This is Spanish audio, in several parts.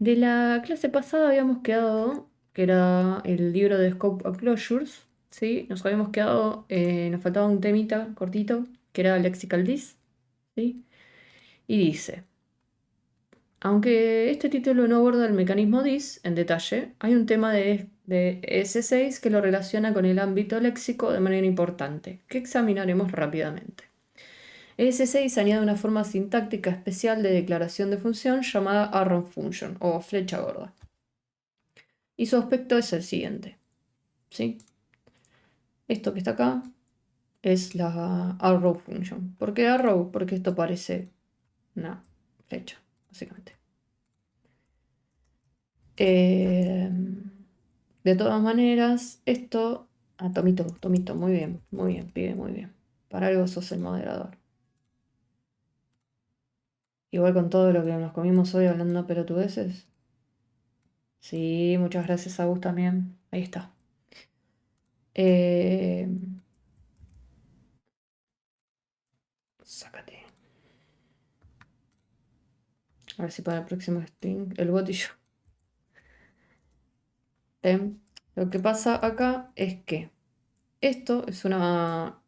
De la clase pasada habíamos quedado, que era el libro de Scope of Closures, ¿sí? Nos habíamos quedado, nos faltaba un temita cortito, que era Lexical Dis, ¿sí? Y dice, aunque este título no aborda el mecanismo Dis en detalle, hay un tema de S6 que lo relaciona con el ámbito léxico de manera importante, que examinaremos rápidamente. S6 añade una forma sintáctica especial de declaración de función llamada arrow function o flecha gorda. Y su aspecto es el siguiente, ¿sí? Esto que está acá es la arrow function. ¿Por qué arrow? Porque esto parece una flecha, básicamente. Eh, de todas maneras, esto... Ah, Tomito, Tomito, muy bien, pibe, muy bien. Para algo sos el moderador. Igual con todo lo que nos comimos hoy hablando pelotudeces. Sí, muchas gracias a vos también. Ahí está. Eh, sácate. A ver si para el próximo stream el bot y yo. Lo que pasa acá es que esto es una...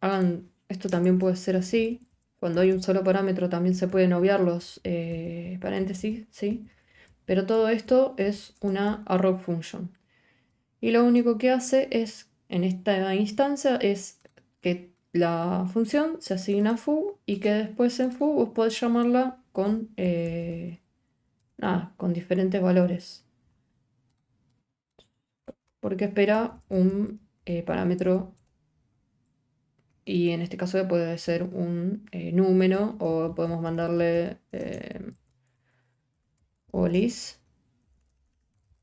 esto también puede ser así. Cuando hay un solo parámetro también se pueden obviar los paréntesis, ¿sí? Pero todo esto es una arrow function. Y lo único que hace es, en esta instancia, es que la función se asigna a foo y que después en foo vos podés llamarla con, nada, con diferentes valores. Porque espera un parámetro y en este caso puede ser un número o podemos mandarle olis.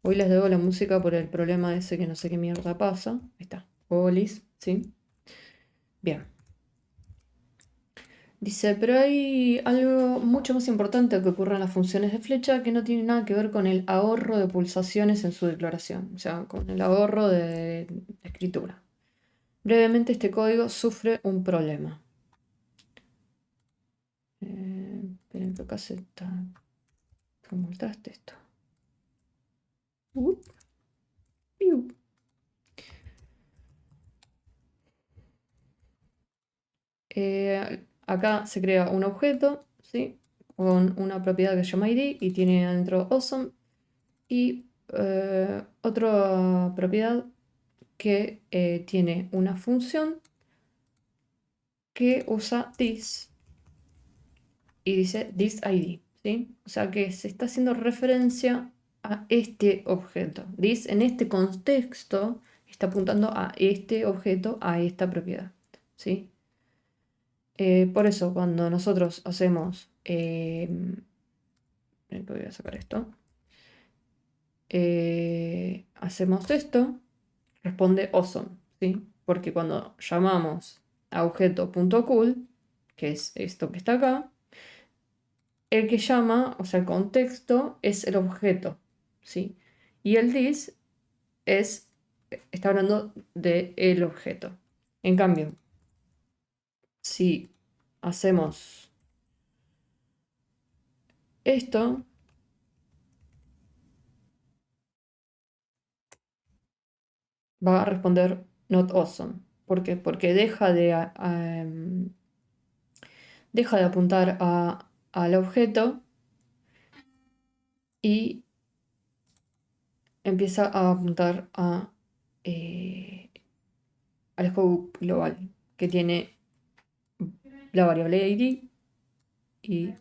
Hoy les debo la música por el problema ese que no sé qué mierda pasa. Ahí está, olis, ¿sí? Bien. Dice, pero hay algo mucho más importante que ocurre en las funciones de flecha que no tiene nada que ver con el ahorro de pulsaciones en su declaración, o sea, con el ahorro de escritura. Brevemente, este código sufre un problema. Esperen que acá se está... ¿Cómo mostraste esto? Piu. Acá se crea un objeto, ¿sí? Con una propiedad que se llama id y tiene adentro awesome y otra propiedad que tiene una función que usa this y dice this id, ¿sí? O sea que se está haciendo referencia a este objeto. This en este contexto está apuntando a este objeto, a esta propiedad, ¿sí? Por eso cuando nosotros hacemos... voy a sacar esto. Hacemos esto, responde awesome, ¿sí? Porque cuando llamamos a objeto.cool, que es esto que está acá, el que llama, o sea, el contexto es el objeto, ¿sí? Y el this está hablando del objeto. En cambio, si hacemos esto, va a responder not awesome. ¿Por qué? Porque deja de apuntar al objeto y empieza a apuntar al scope global, que tiene la variable id y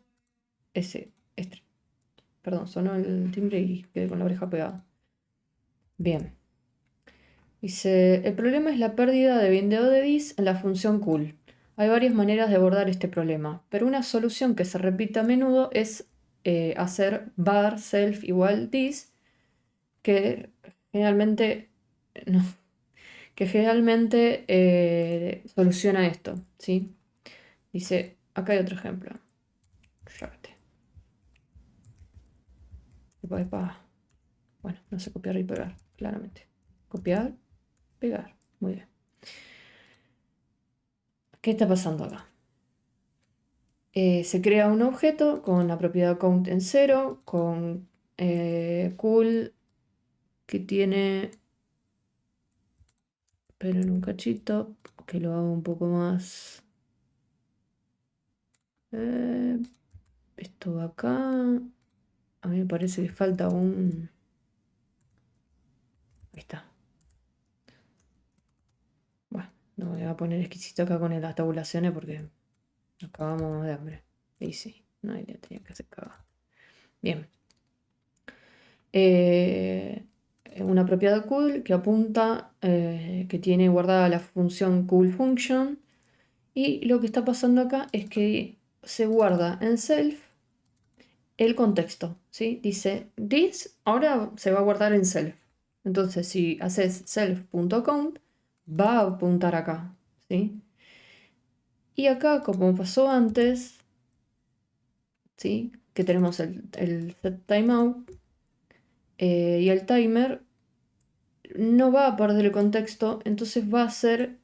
ese. Perdón, sonó el timbre y quedé con la oreja pegada. Bien. Dice, el problema es la pérdida de bindeo de dis en la función cool. Hay varias maneras de abordar este problema, pero una solución que se repite a menudo es hacer var self igual dis, que generalmente, no, que generalmente soluciona esto, ¿sí? Dice, acá hay otro ejemplo. Llámate. Bueno, no sé copiar y pegar, claramente. Copiar, pegar. Muy bien. ¿Qué está pasando acá? Se crea un objeto con la propiedad count en 0, con Cool, que tiene, pero en un cachito, que lo hago un poco más. Eh, esto va acá. A mí me parece que falta un. Ahí está. Bueno, no me voy a poner exquisito acá con las tabulaciones porque nos acabamos de hambre. Y sí, nadie le tenía que hacer cagar. Bien. Una propiedad cool que apunta, que tiene guardada la función cool function. Y lo que está pasando acá es que se guarda en self el contexto, ¿sí? Dice this, ahora se va a guardar en self. Entonces, si haces self.count, va a apuntar acá, ¿sí? Y acá, como pasó antes, ¿sí? Que tenemos el set timeout y el timer, no va a perder el contexto, entonces va a ser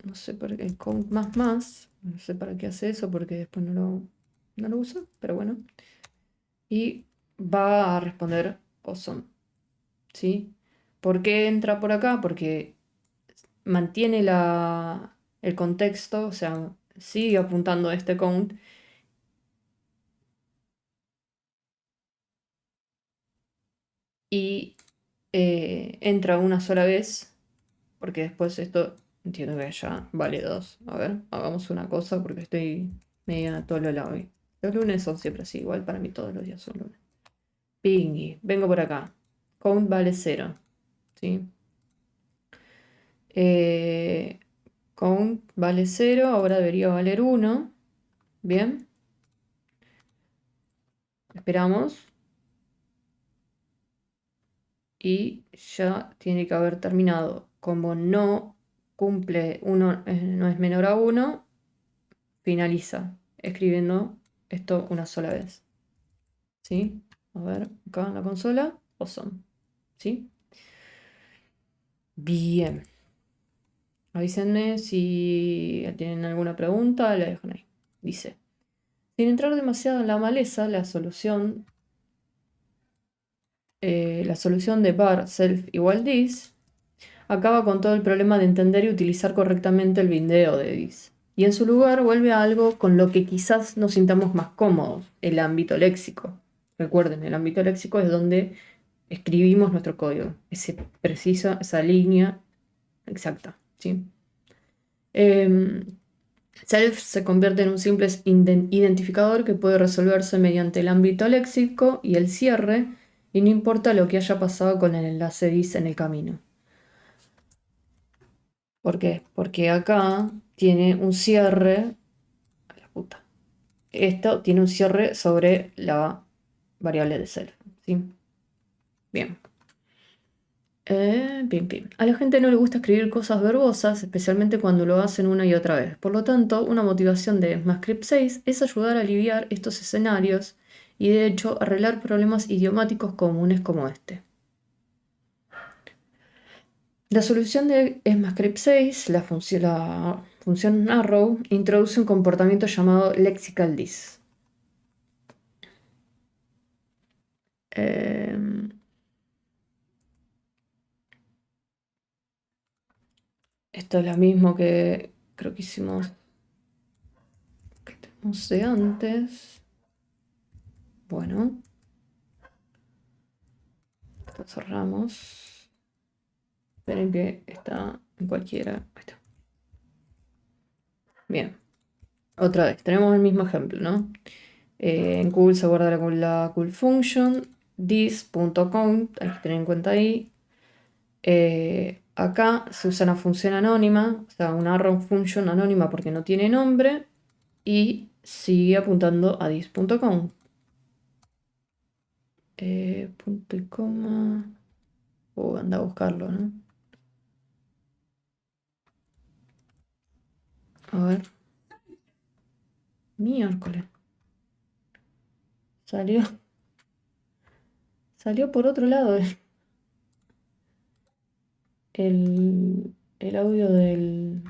no sé para qué, el count más, no sé para qué hace eso porque después no lo uso, pero bueno. Y va a responder awesome, ¿sí? ¿Por qué entra por acá? Porque mantiene el contexto, o sea, sigue apuntando a este count y entra una sola vez, porque después esto entiendo que ya vale dos. A ver, hagamos una cosa porque estoy medio a todo lo lado hoy. Los lunes son siempre así, igual para mí todos los días son lunes. Pingui, vengo por acá. Count vale 0, ¿sí? Eh, count vale 0, ahora debería valer 1. Bien, esperamos. Y ya tiene que haber terminado. Como no cumple 1, no es menor a 1, finaliza escribiendo esto una sola vez. ¿Sí? A ver, acá en la consola. Awesome. ¿Sí? Bien. Avísenme si tienen alguna pregunta, la dejan ahí. Dice, sin entrar demasiado en la maleza, la solución de bar self igual this acaba con todo el problema de entender y utilizar correctamente el bindeo de this. Y en su lugar vuelve a algo con lo que quizás nos sintamos más cómodos, el ámbito léxico. Recuerden, el ámbito léxico es donde escribimos nuestro código, esa línea exacta, ¿sí? Self se convierte en un simple identificador que puede resolverse mediante el ámbito léxico y el cierre, y no importa lo que haya pasado con el enlace dis en el camino. ¿Por qué? Porque acá tiene un cierre. A la puta. Esto tiene un cierre sobre la variable de self, ¿sí? Bien. Bien. A la gente no le gusta escribir cosas verbosas, especialmente cuando lo hacen una y otra vez. Por lo tanto, una motivación de ECMAScript 6 es ayudar a aliviar estos escenarios y, de hecho, arreglar problemas idiomáticos comunes como este. La solución de ECMAScript 6, la función arrow, introduce un comportamiento llamado lexical dis. Esto es lo mismo que creo que hicimos, que tenemos de antes. Bueno, esto cerramos. Esperen que está en cualquiera. Ahí está. Bien, otra vez, tenemos el mismo ejemplo, ¿no? En cool se guarda la cool function, this.count, hay que tener en cuenta ahí. Acá se usa una función anónima, o sea, una arrow function anónima porque no tiene nombre y sigue apuntando a this.count. Punto y coma. Anda a buscarlo, ¿no? A ver. Miércoles. Salió. Salió por otro lado el audio del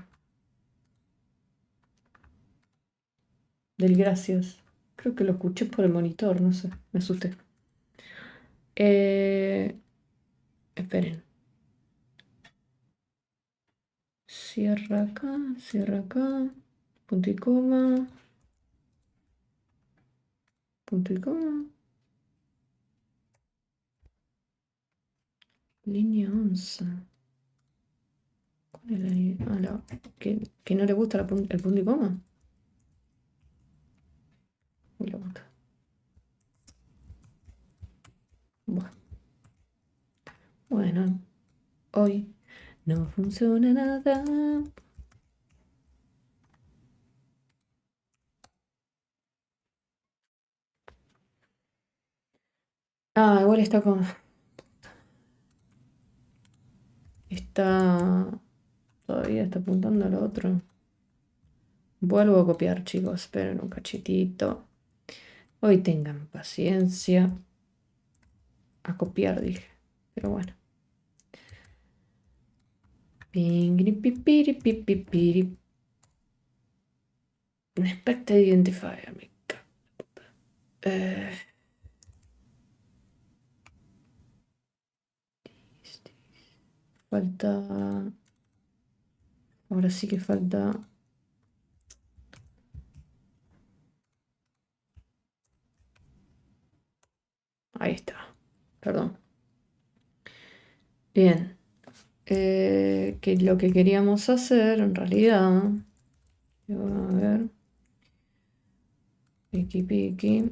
gracias. Creo que lo escuché por el monitor, no sé, me asusté. Eh, esperen. Cierra acá, punto y coma, punto y coma, línea 11. ¿Cuál es la línea? ¿Que no le gusta el punto y coma? No le gusta. Bueno, hoy no funciona nada. Ah, igual está con... Está... Todavía está apuntando al otro. Vuelvo a copiar, chicos. Esperen un cachitito. Hoy tengan paciencia. A copiar, dije. Pero bueno. Pingiripipiripipipiri. Expected identifier. Eh, falta... Ahora sí que falta... Ahí está. Perdón. Bien. Que lo que queríamos hacer en realidad... A ver. Piki piki.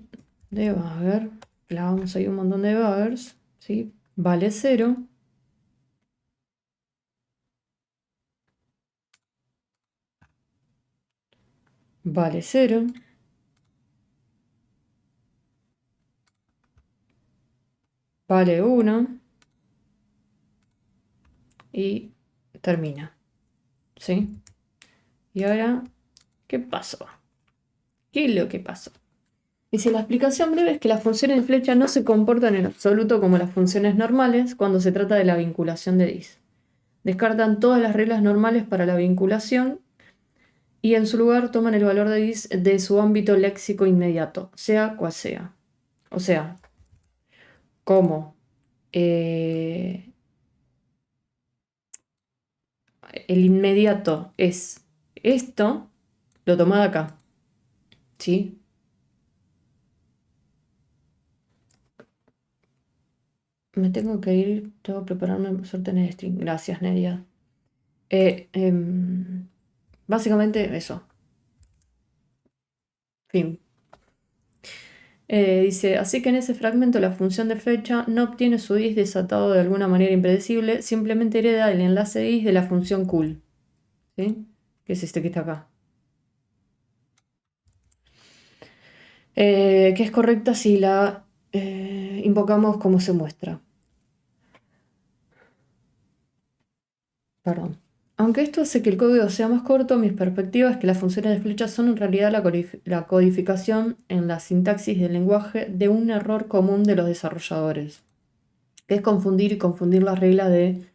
Debugger. Clavamos ahí un montón de debuggers. ¿Sí? Vale 0. Vale 0. Vale 1. Y termina. ¿Sí? Y ahora, ¿qué pasó? ¿Qué es lo que pasó? Dice, la explicación breve es que las funciones de flecha no se comportan en absoluto como las funciones normales cuando se trata de la vinculación de dis. Descartan todas las reglas normales para la vinculación y en su lugar toman el valor de dis de su ámbito léxico inmediato, sea cual sea. O sea, como el inmediato es esto, lo toma de acá. ¿Sí? Me tengo que ir, tengo que prepararme para sortear el string. Gracias, Neria. Básicamente eso. Fin. Dice, así que en ese fragmento la función de flecha no obtiene su dis desatado de alguna manera impredecible, simplemente hereda el enlace dis de la función cool. ¿Sí? Que es este que está acá. Que es correcta si la invocamos como se muestra. Perdón. Aunque esto hace que el código sea más corto, mis perspectivas es que las funciones de flecha son en realidad la codificación en la sintaxis del lenguaje de un error común de los desarrolladores, que es confundir las reglas de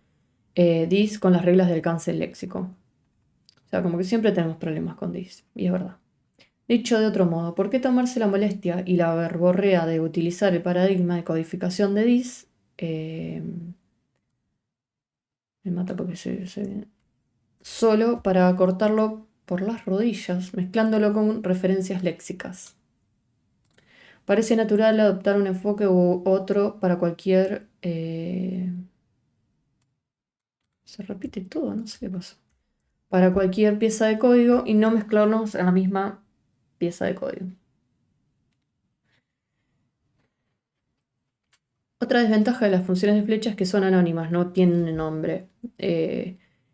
dis con las reglas del cancel léxico. O sea, como que siempre tenemos problemas con dis, y es verdad. Dicho de otro modo, ¿por qué tomarse la molestia y la verborrea de utilizar el paradigma de codificación de dis? Me mata porque solo para cortarlo por las rodillas, mezclándolo con referencias léxicas. Parece natural adoptar un enfoque u otro para cualquier... se repite todo, no sé qué pasa. Para cualquier pieza de código y no mezclarlos en la misma pieza de código. Otra desventaja de las funciones de flecha es que son anónimas, no tienen nombre.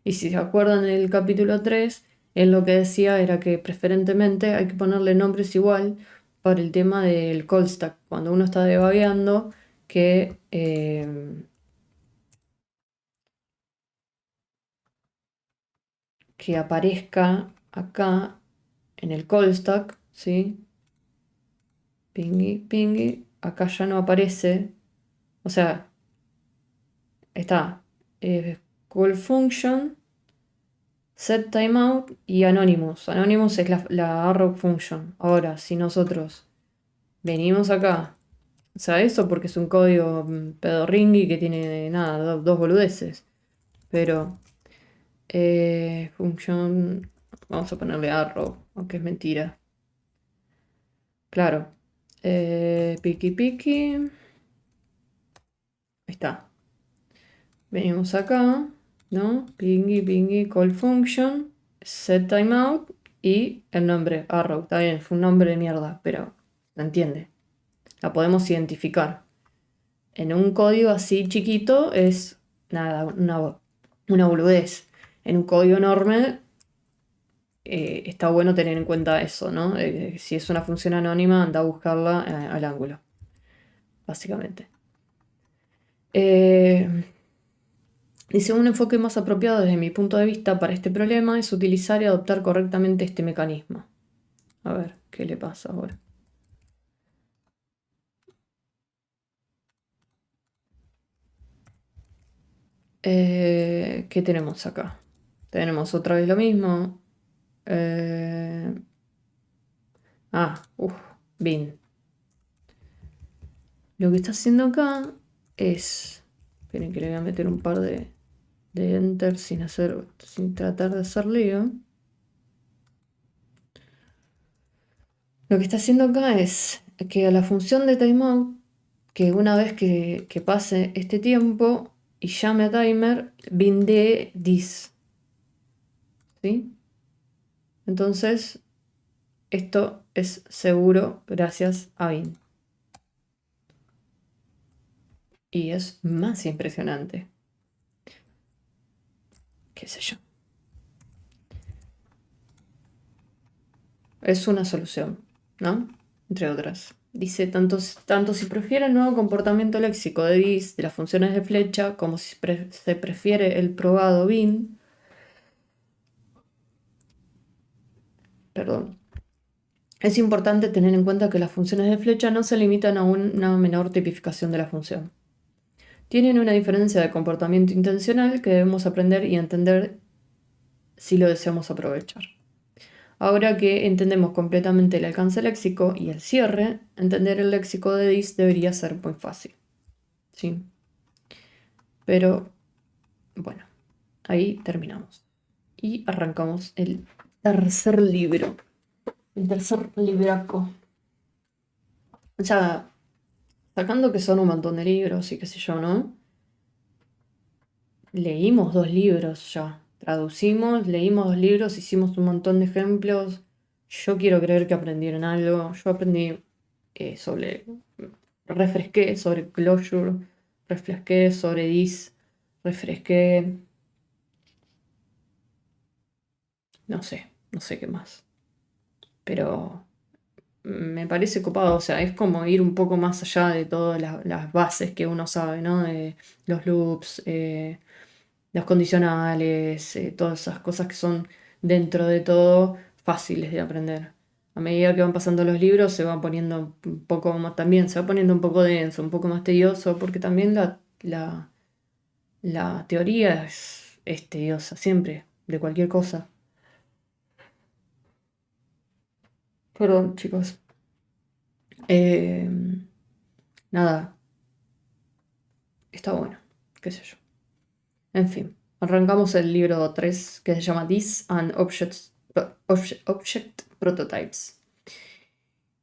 Y si se acuerdan del capítulo 3, él lo que decía era que preferentemente hay que ponerle nombres igual para el tema del call stack. Cuando uno está debugueando, que aparezca acá en el call stack, ¿sí? Pingy, pingy. Acá ya no aparece. O sea, está call function, set timeout y anonymous. Anonymous es la arrow function. Ahora, si nosotros venimos acá. O sea, eso porque es un código pedorringui que tiene nada, dos boludeces. Pero function, vamos a ponerle arrow, aunque es mentira. Claro. Piki piki. Ahí está. Venimos acá, ¿no? Pingy, pingy, call function, set timeout y el nombre, arrow. Está bien, fue un nombre de mierda, pero ¿se entiende? La podemos identificar. En un código así chiquito es nada, una boludez. En un código enorme está bueno tener en cuenta eso, ¿no? Si es una función anónima, anda a buscarla al ángulo, básicamente. Dice, un enfoque más apropiado desde mi punto de vista para este problema es utilizar y adoptar correctamente este mecanismo. A ver, ¿qué le pasa ahora? ¿Qué tenemos acá? Tenemos otra vez lo mismo. Eh, bin. Lo que está haciendo acá es... Esperen que le voy a meter un par de enter sin tratar de hacer lío. Lo que está haciendo acá es que a la función de timeout, que una vez que pase este tiempo y llame a timer, bindee this. ¿Sí? Entonces, esto es seguro gracias a bin. Y es más impresionante. ¿Qué sé yo? Es una solución, ¿no? Entre otras. Dice, tanto si prefiere el nuevo comportamiento léxico de this, de las funciones de flecha, como si se prefiere el probado bin, perdón, es importante tener en cuenta que las funciones de flecha no se limitan a una menor tipificación de la función. Tienen una diferencia de comportamiento intencional que debemos aprender y entender si lo deseamos aprovechar. Ahora que entendemos completamente el alcance léxico y el cierre, entender el léxico de this debería ser muy fácil. ¿Sí? Pero, bueno, ahí terminamos. Y arrancamos el tercer libro. El tercer libraco. O sea, sacando que son un montón de libros y qué sé yo, ¿no? Leímos 2 libros ya. Traducimos, leímos 2 libros, hicimos un montón de ejemplos. Yo quiero creer que aprendieron algo. Yo aprendí sobre... Refresqué sobre closure, refresqué sobre this, refresqué... No sé qué más. Pero me parece copado, o sea, es como ir un poco más allá de todas las bases que uno sabe, ¿no? De los loops, los condicionales, todas esas cosas que son dentro de todo fáciles de aprender. A medida que van pasando los libros se va poniendo un poco más, también se va poniendo un poco denso, un poco más tedioso, porque también la teoría es tediosa, siempre, de cualquier cosa. Perdón, chicos. Eh, nada, está bueno, qué sé yo. En fin, arrancamos el libro 3 que se llama This and Object Prototypes.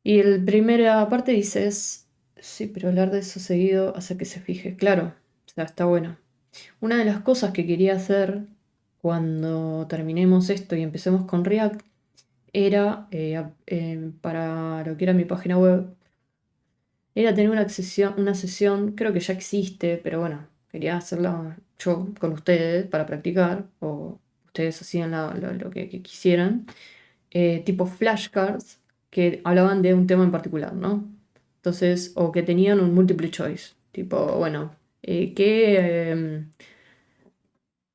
Y la primera parte dice sí, pero hablar de eso seguido hace que se fije. Claro, o sea, está bueno. Una de las cosas que quería hacer cuando terminemos esto y empecemos con React era, para lo que era mi página web, era tener una sesión, creo que ya existe, pero bueno, quería hacerla yo con ustedes para practicar, o ustedes hacían lo que quisieran, tipo flashcards que hablaban de un tema en particular, ¿no? Entonces, o que tenían un multiple choice, tipo, bueno,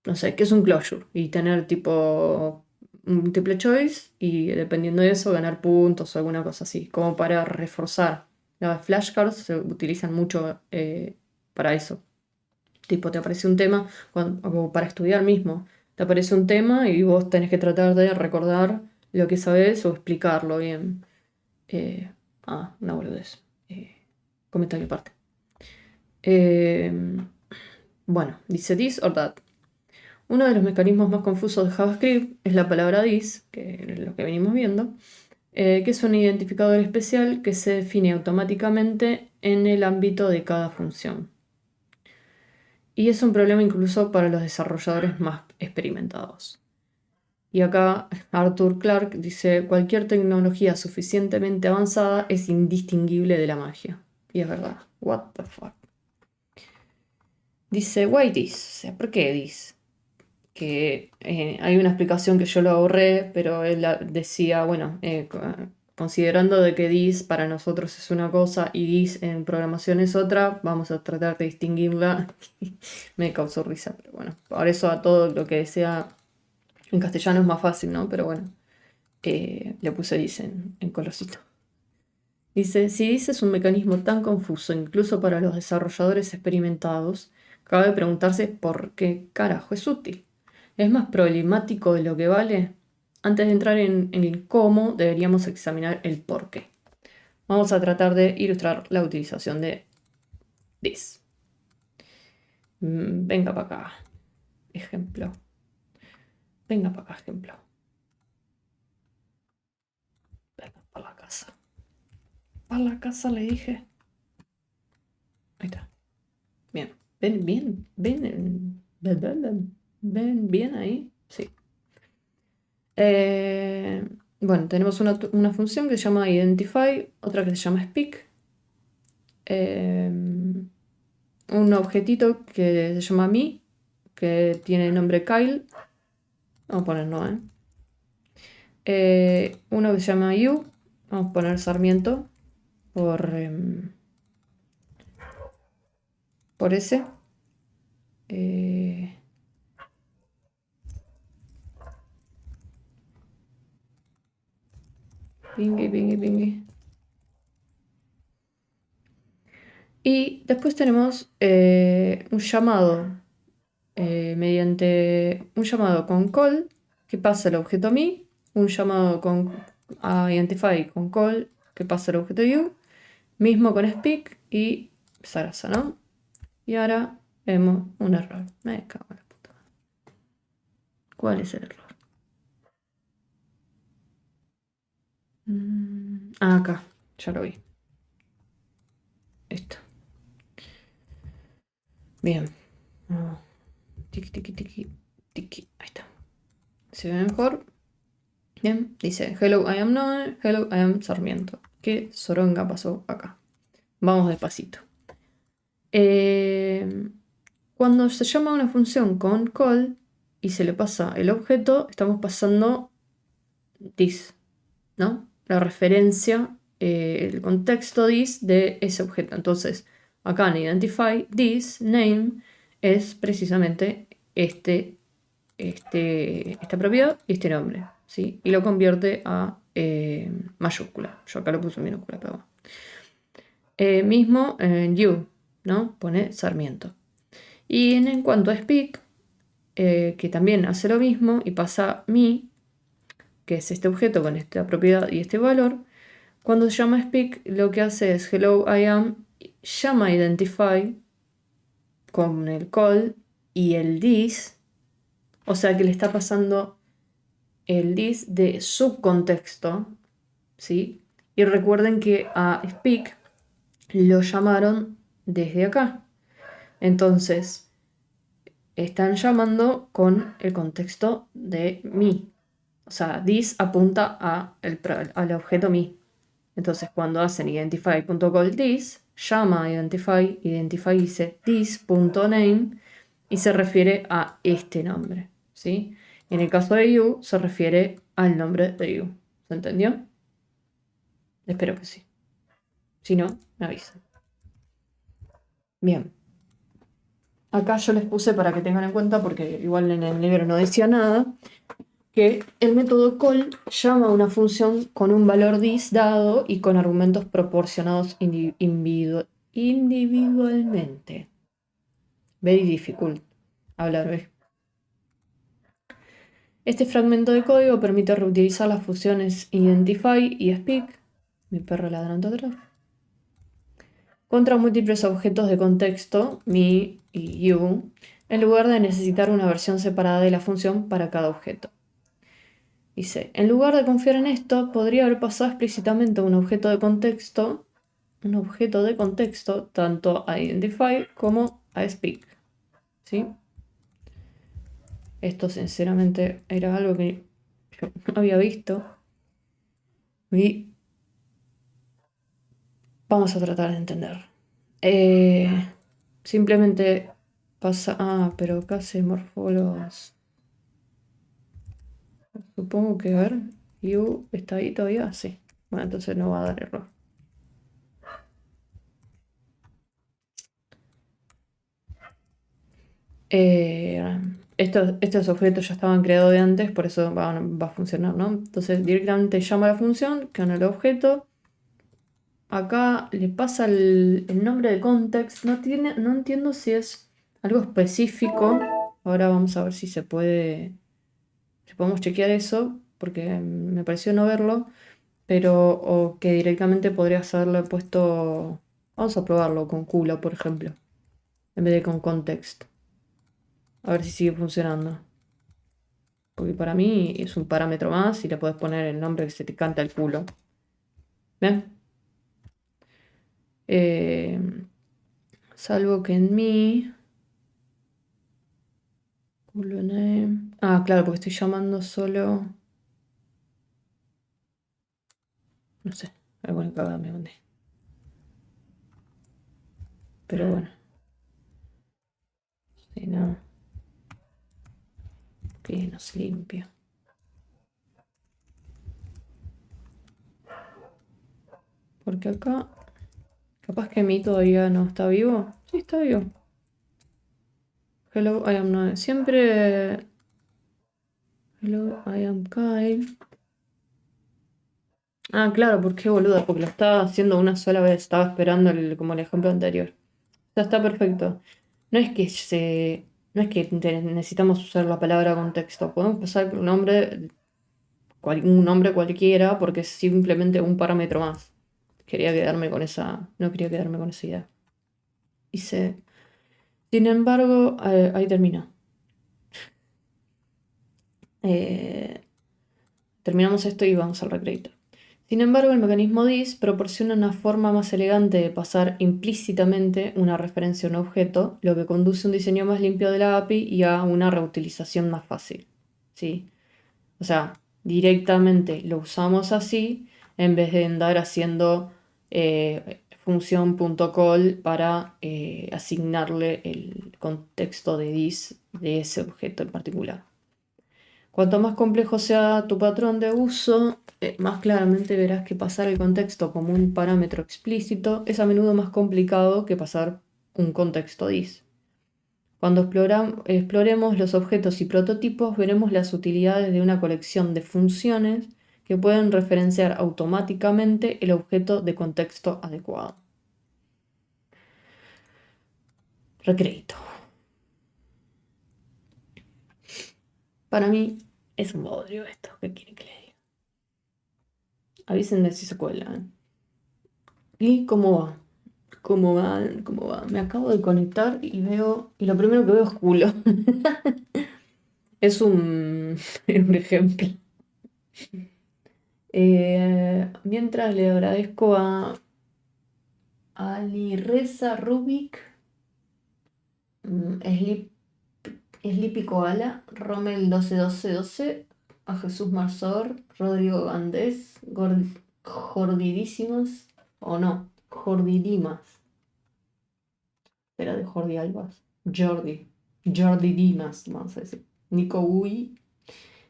no sé, ¿qué es un closure? Y tener tipo un multiple choice y dependiendo de eso ganar puntos o alguna cosa así, como para reforzar. Las flashcards se utilizan mucho para eso. Tipo, te aparece un tema, o para estudiar mismo, te aparece un tema y vos tenés que tratar de recordar lo que sabes o explicarlo bien. Eh, una boludez. Comentario aparte. Bueno, dice this or that. Uno de los mecanismos más confusos de JavaScript es la palabra this, que es lo que venimos viendo, que es un identificador especial que se define automáticamente en el ámbito de cada función. Y es un problema incluso para los desarrolladores más experimentados. Y acá Arthur Clarke dice, cualquier tecnología suficientemente avanzada es indistinguible de la magia. Y es verdad. What the fuck. Dice, why this? O sea, ¿por qué this? Que hay una explicación que yo lo ahorré, pero él decía, bueno, considerando de que this para nosotros es una cosa y this en programación es otra, vamos a tratar de distinguirla. Me causó risa, pero bueno, por eso a todo lo que sea en castellano es más fácil, ¿no? Pero bueno, le puse this en colorcito. Dice, si this es un mecanismo tan confuso, incluso para los desarrolladores experimentados, cabe preguntarse por qué carajo es útil. ¿Es más problemático de lo que vale? Antes de entrar en el cómo, deberíamos examinar el por qué. Vamos a tratar de ilustrar la utilización de this. Venga para acá. Ejemplo. Venga para acá, ejemplo. Venga para la casa. Para la casa le dije. Ahí está. Bien. ¿Ven bien? ¿Ven? ¿Ven bien ahí? Sí. Bueno, tenemos una función que se llama identify, otra que se llama speak, un objetito que se llama me, que tiene el nombre Kyle, vamos a poner no, uno que se llama you, vamos a poner Sarmiento, por ese. Pingui. Y después tenemos un llamado mediante un llamado con call que pasa el objeto me, un llamado a identify con call que pasa el objeto you, mismo con speak y zaraza, ¿no? Y ahora vemos un error. Me cago en la puta. ¿Cuál es el error? Acá, ya lo vi. Esto. Bien. Tiki. Ahí está. ¿Se ve mejor? Bien. Dice, hello, I am Noe. Hello, I am Sarmiento. ¿Qué soronga pasó acá? Vamos despacito. Cuando se llama una función con call y se le pasa el objeto, estamos pasando this, ¿no? La referencia, el contexto this de ese objeto. Entonces, acá en identify, this name es precisamente esta propiedad y este nombre, ¿sí? Y lo convierte a mayúscula. Yo acá lo puse en minúscula, pero mismo en you, ¿no? Pone Sarmiento. Y en cuanto a speak, que también hace lo mismo y pasa me, que es este objeto con esta propiedad y este valor, cuando se llama speak, lo que hace es hello, I am, llama identify con el call y el this, o sea que le está pasando el this de subcontexto, ¿sí? Y recuerden que a speak lo llamaron desde acá. Entonces, están llamando con el contexto de me. O sea, this apunta al objeto me. Entonces, cuando hacen identify.call this, llama a identify dice this.name y se refiere a este nombre, ¿sí? En el caso de you, se refiere al nombre de you. ¿Se entendió? Espero que sí. Si no, me avisan. Bien. Acá yo les puse para que tengan en cuenta, porque igual en el libro no decía nada, que el método call llama a una función con un valor this dado y con argumentos proporcionados individualmente. Very difficult hablar, ¿ves? Este fragmento de código permite reutilizar las funciones identify y speak Mi perro ladrando atrás. Contra múltiples objetos de contexto, me y you, en lugar de necesitar una versión separada de la función para cada objeto. Dice, en lugar de confiar en esto, podría haber pasado explícitamente un objeto de contexto, tanto a identify como a speak. ¿Sí? Esto sinceramente era algo que yo no había visto. Y vamos a tratar de entender. Simplemente pasa... Ah, pero casi morfólogos. Supongo que, a ver, you está ahí todavía. Sí. Bueno, entonces no va a dar error. Estos objetos ya estaban creados de antes, por eso va a funcionar, ¿no? Entonces directamente llama a la función, que en el objeto. Acá le pasa el nombre de context. No entiendo si es algo específico. Ahora vamos a ver si se puede. Si podemos chequear eso, porque me pareció no verlo. Pero, o que directamente podría haberle puesto. Vamos a probarlo con culo, por ejemplo. En vez de con context. A ver si sigue funcionando. Porque para mí es un parámetro más y le puedes poner el nombre que se te canta el culo. ¿Ven? Eh, Salvo que en mí. Culo name. Ah, claro, porque estoy llamando solo. No sé. Alguna cagada me mandé. Pero bueno. Si no. Que nos limpia. Porque acá. Capaz que mí todavía no está vivo. Sí, está vivo. Hello, I am no. Siempre. Hello, I am Kyle. Ah, claro, porque boluda, porque lo estaba haciendo una sola vez. Estaba esperando como el ejemplo anterior. Ya está perfecto. No es que No es que necesitamos usar la palabra contexto. Podemos pasar por un nombre cualquiera, porque es simplemente un parámetro más. Quería quedarme con esa. No quería quedarme con esa idea. Dice. Sin embargo, ahí termina. Eh, Terminamos esto y vamos al recrédito. Sin embargo, el mecanismo DIS proporciona una forma más elegante de pasar implícitamente una referencia a un objeto, lo que conduce a un diseño más limpio de la API y a una reutilización más fácil. ¿Sí? O sea, directamente lo usamos así en vez de andar haciendo función.call para asignarle el contexto de DIS de ese objeto en particular. Cuanto más complejo sea tu patrón de uso, más claramente verás que pasar el contexto como un parámetro explícito es a menudo más complicado que pasar un contexto DIS. Cuando exploremos los objetos y prototipos, veremos las utilidades de una colección de funciones que pueden referenciar automáticamente el objeto de contexto adecuado. Recrédito. Para mí es un bodrio esto. ¿Qué quieren que le diga? Avísenme si se cuelan. ¿Y cómo va? ¿Cómo va? ¿Cómo va? Me acabo de conectar y veo. Y lo primero que veo es culo. Es un ejemplo. Mientras le agradezco a Alireza Rubik, Sleepy Koala, Rommel 121212, a Jesús Marzor, Rodrigo Gandés, Jordidísimas, o no, Jordidimas, era de Jordi Albas, Jordi Dimas, vamos a decir, Nico Uy,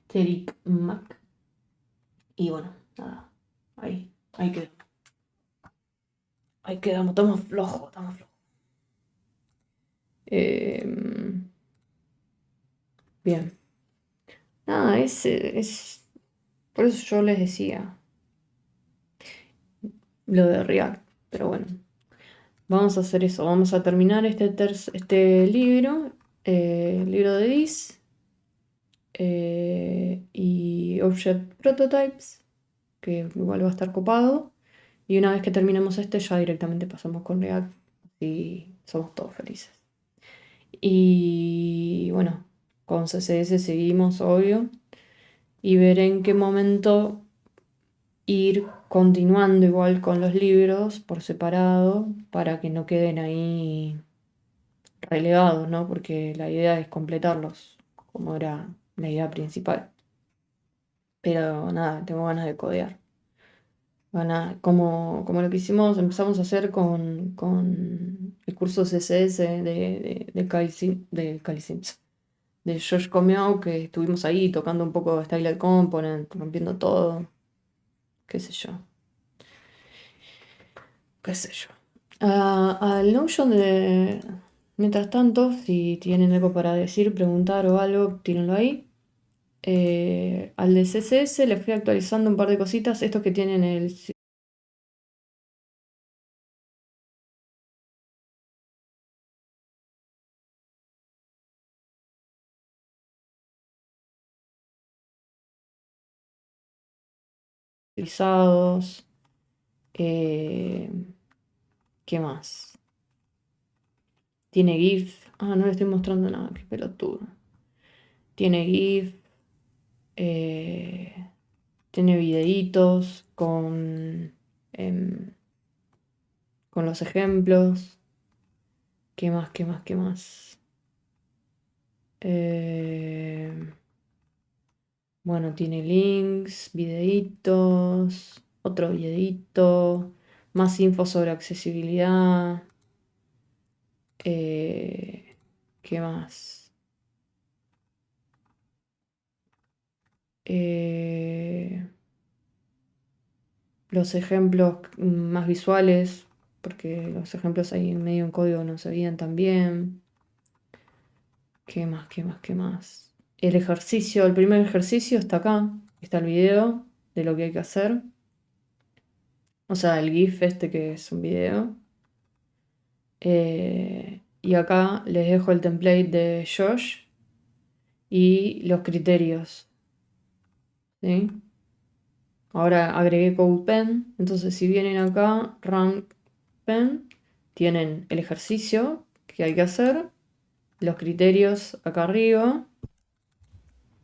Terik Mac, y bueno, nada, ahí quedamos. Ahí quedamos, estamos flojos, estamos flojos. Bien. Nada, por eso yo les decía lo de React. Pero bueno, vamos a hacer eso. Vamos a terminar este libro, libro de DIS y Object Prototypes, que igual va a estar copado. Y una vez que terminemos este, ya directamente pasamos con React y somos todos felices. Y bueno, con CSS seguimos, obvio, y ver en qué momento ir continuando igual con los libros por separado para que no queden ahí relegados, ¿no? Porque la idea es completarlos, como era la idea principal. Pero nada, tengo ganas de codear. Como lo que hicimos, empezamos a hacer con el curso CSS de Kyle Sims, de Josh Comeau, que estuvimos ahí tocando un poco Style Component, rompiendo todo, qué sé yo, qué sé yo. Al Notion mientras tanto, si tienen algo para decir, preguntar o algo, tírenlo ahí. Al de CSS le fui actualizando un par de cositas, estos que tienen el utilizados. eh, ¿Qué más? Tiene GIF. Ah, no le estoy mostrando nada, qué pelotudo. Tiene GIF. eh, Tiene videitos em, con los ejemplos. ¿Qué más? ¿Qué más? ¿Qué más? Eh, bueno, tiene links, videitos, otro videito, más info sobre accesibilidad. ¿Qué más? Eh, los ejemplos más visuales, porque los ejemplos ahí en medio en código no se veían tan bien. ¿Qué más? ¿Qué más? ¿Qué más? El ejercicio, el primer ejercicio está acá, está el video de lo que hay que hacer. O sea, el GIF este que es un video. Y acá les dejo el template de Josh y los criterios. ¿Sí? Ahora agregué CodePen, entonces si vienen acá, Rank Pen, tienen el ejercicio que hay que hacer, los criterios acá arriba,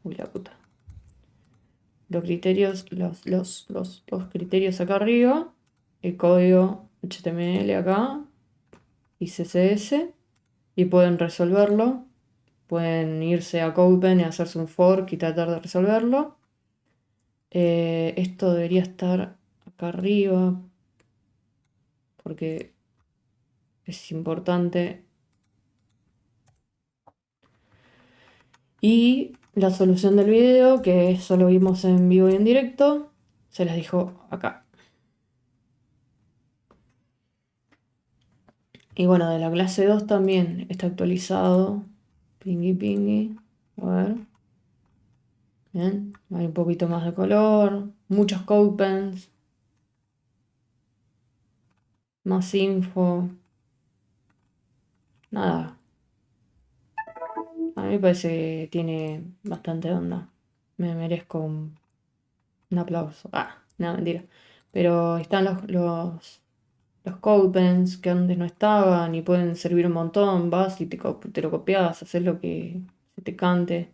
uy la puta, los criterios, los criterios acá arriba, el código HTML acá y CSS, y pueden resolverlo, pueden irse a CodePen y hacerse un fork y tratar de resolverlo. Esto debería estar acá arriba porque es importante. Y la solución del video, que eso lo vimos en vivo y en directo, se las dijo acá. Y bueno, de la clase 2 también está actualizado. Pingui, pingui. A ver. Bien. Hay un poquito más de color. Muchos copens. Más info. Nada. A mí me parece que tiene bastante onda. Me merezco un aplauso. Ah, no, mentira. Pero están los codepens que antes no estaban y pueden servir un montón. Vas y te lo copias, haces lo que se te cante.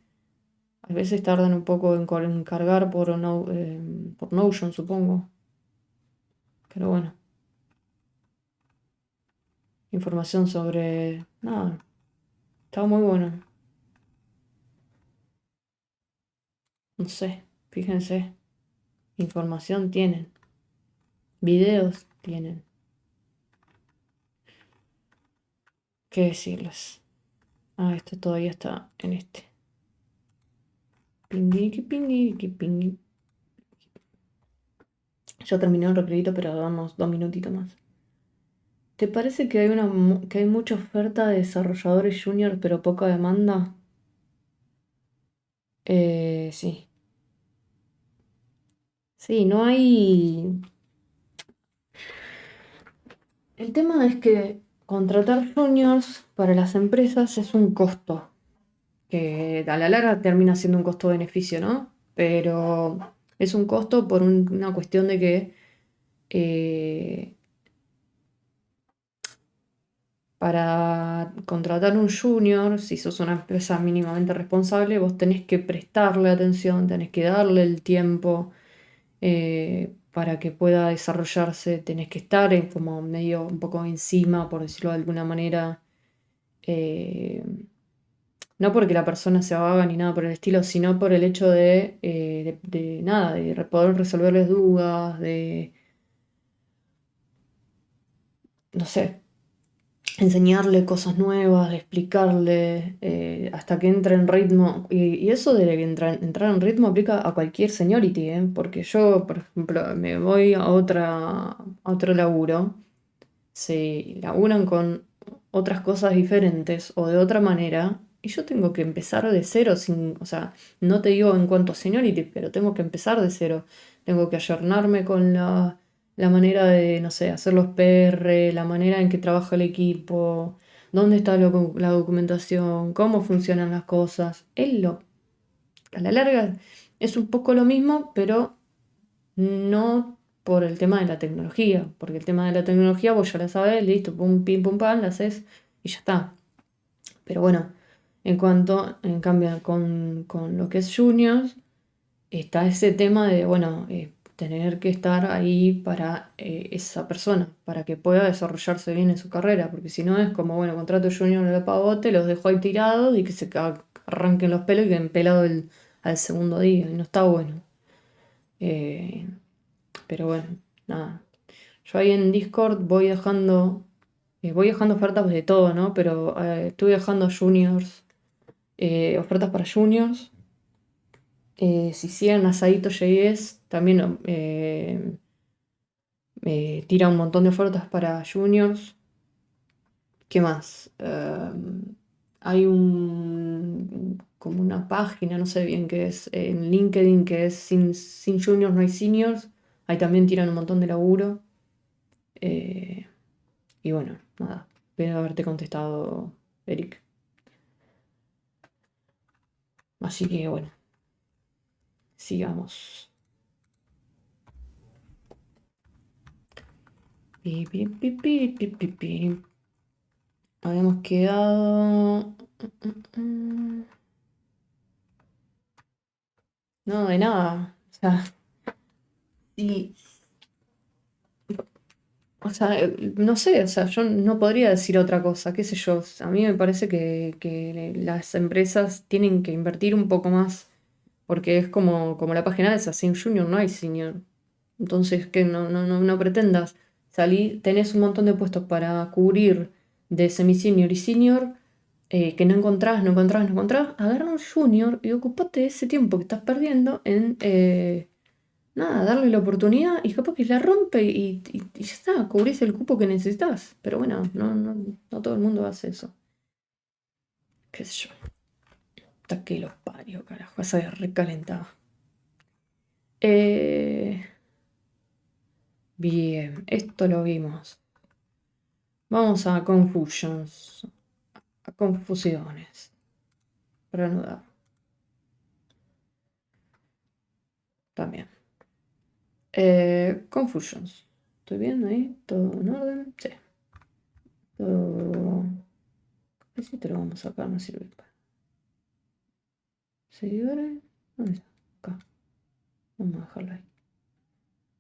A veces tardan un poco en cargar por Notion, supongo. Pero bueno, información sobre... Nada, está muy bueno. No sé, fíjense. Información tienen. Videos tienen. ¿Qué decirles? Ah, esto todavía está en este. Pingui, pingui, pingui. Ya terminé el recreito, pero damos 2 minutitos más. ¿Te parece que hay mucha oferta de desarrolladores juniors pero poca demanda? Sí. Sí, no hay... El tema es que contratar juniors para las empresas es un costo, que a la larga termina siendo un costo-beneficio, ¿no? Pero es un costo por una cuestión de que eh, para contratar un junior, si sos una empresa mínimamente responsable, vos tenés que prestarle atención, tenés que darle el tiempo para que pueda desarrollarse, tenés que estar como medio un poco encima, por decirlo de alguna manera. eh, no porque la persona sea vaga ni nada por el estilo, sino por el hecho de nada, de poder resolverles dudas, de, no sé, enseñarle cosas nuevas, de explicarle, hasta que entre en ritmo. Y eso de que entrar en ritmo aplica a cualquier seniority, ¿eh? Porque yo, por ejemplo, me voy a otro laburo, se laburan con otras cosas diferentes o de otra manera, y yo tengo que empezar de cero, sin, o sea, no te digo en cuanto a seniority, pero tengo que empezar de cero. Tengo que ayornarme con la manera de, no sé, hacer los PR, la manera en que trabaja el equipo, dónde está la documentación, cómo funcionan las cosas. A la larga es un poco lo mismo, pero no por el tema de la tecnología, porque el tema de la tecnología vos ya la sabés, listo, pum, pim, pum, pam, la haces y ya está. Pero bueno, en cambio, con lo que es juniors, está ese tema de, bueno, tener que estar ahí para esa persona, para que pueda desarrollarse bien en su carrera, porque si no es como, bueno, contrato junior en el pavote, los dejo ahí tirados y que arranquen los pelos y queden pelados al segundo día, y no está bueno. Eh, pero bueno, nada. Yo ahí en Discord voy dejando ofertas de todo, ¿no? Pero estuve dejando juniors, ofertas para juniors. Si siguen Asadito.js, también tira un montón de ofertas para juniors. ¿Qué más? Hay como una página, no sé bien qué es, en LinkedIn que es sin juniors no hay seniors. Ahí también tiran un montón de laburo. Eh, y bueno, nada. Espero haberte contestado, Eric. Así que bueno, sigamos. Pi, pi, pi, pi, pi, pi, pi. Habíamos quedado. No, de nada. O sea, sí. O sea, no sé, o sea, yo no podría decir otra cosa, qué sé yo. A mí me parece que las empresas tienen que invertir un poco más, porque es como la página de esa, sin junior no hay senior. Entonces, que no pretendas salir, tenés un montón de puestos para cubrir de semi-senior y senior, que no encontrás, agarra un junior y ocupate ese tiempo que estás perdiendo en, nada, darle la oportunidad y capaz que la rompe y ya está, cubrís el cupo que necesitas. Pero bueno, no todo el mundo hace eso. Qué sé yo. Hasta que los parió, carajo, esa es recalentada. Eh, bien, esto lo vimos. Vamos a confusions, a confusiones. Reanudar también. Confusions. ¿Estoy bien ahí? ¿Todo en orden? Sí. Todo. Ese te lo vamos a sacar, no sirve para. Seguidores. ¿Dónde está? Acá. Vamos a dejarlo ahí.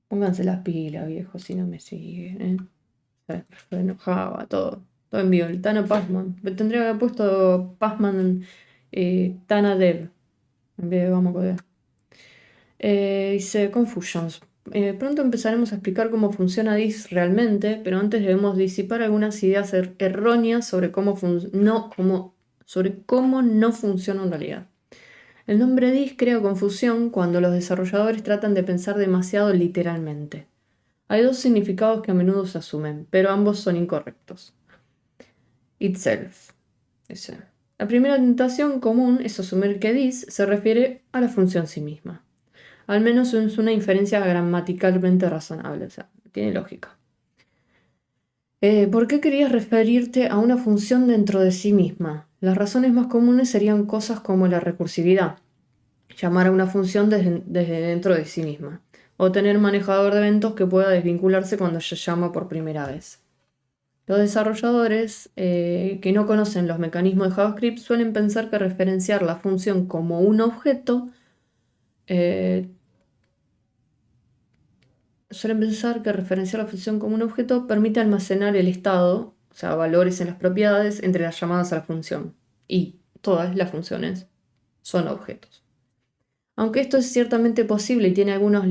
Pónganse las pilas, viejo, si no me siguen, ¿eh? Se enojaba, todo. Todo envío. El Tano Pazman. Tendría que haber puesto Pazman Tana Dev. En vez de vamos a poder. Dice Confusions. Pronto empezaremos a explicar cómo funciona DIS realmente, pero antes debemos disipar algunas ideas erróneas sobre cómo no funciona en realidad. El nombre DIS crea confusión cuando los desarrolladores tratan de pensar demasiado literalmente. Hay dos significados que a menudo se asumen, pero ambos son incorrectos. Itself. Dice. La primera tentación común es asumir que DIS se refiere a la función sí misma. Al menos es una inferencia gramaticalmente razonable, o sea, tiene lógica. ¿Por qué querías referirte a una función dentro de sí misma? Las razones más comunes serían cosas como la recursividad, llamar a una función desde dentro de sí misma, o tener manejador de eventos que pueda desvincularse cuando se llama por primera vez. Los desarrolladores que no conocen los mecanismos de JavaScript suelen pensar que referenciar la función como un objeto permite almacenar el estado, o sea, valores en las propiedades entre las llamadas a la función. Y todas las funciones son objetos. Aunque esto es ciertamente posible y tiene algunos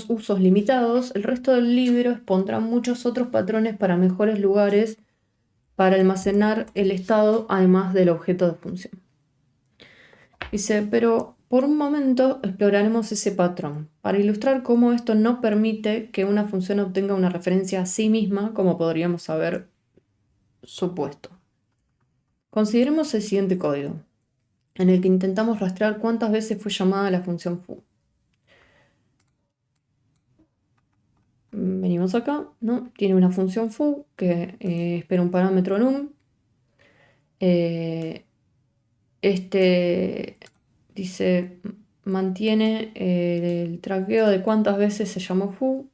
usos limitados, el resto del libro expondrá muchos otros patrones para mejores lugares para almacenar el estado, además del objeto de función. Dice, pero por un momento exploraremos ese patrón, para ilustrar cómo esto no permite que una función obtenga una referencia a sí misma, como podríamos haber supuesto. Consideremos el siguiente código, en el que intentamos rastrear cuántas veces fue llamada la función foo. Venimos acá, ¿no? Tiene una función foo que espera un parámetro num. Dice, mantiene el traqueo de cuántas veces se llamó foo.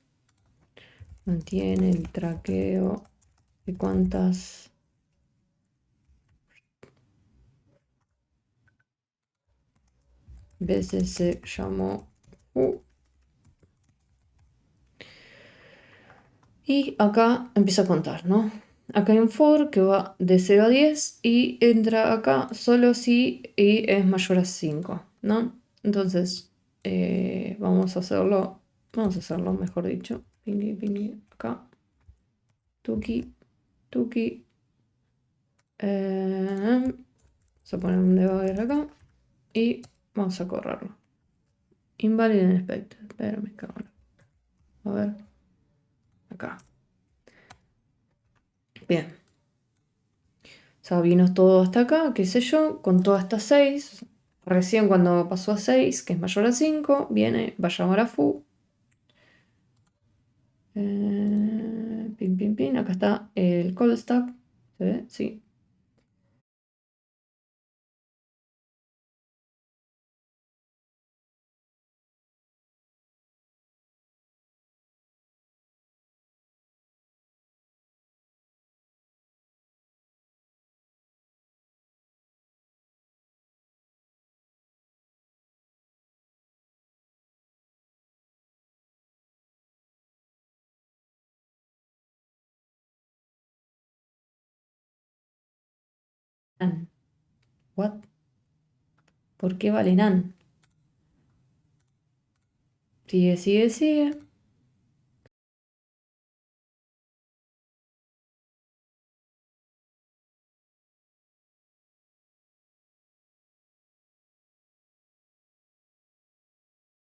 Mantiene el traqueo de cuántas veces se llamó foo. Y acá empieza a contar, ¿no? Acá hay un for que va de 0 a 10 y entra acá solo si y es mayor a 5, ¿no? Entonces, vamos a hacerlo, mejor dicho. Pingui, pingui, acá. Tuki, tuki. Vamos a poner un debugger acá y vamos a correrlo. Invalid unexpected. Espérame, cabrón. A ver. Acá. Bien. O sea, vino todo hasta acá, qué sé yo, con todas estas 6. Recién cuando pasó a 6, que es mayor a 5, viene, va a llamar a foo. Pin, pin, pin. Acá está el call stack. ¿Se ve? Sí. Nan. What? ¿Por qué vale nan? Sigue, sigue, sigue.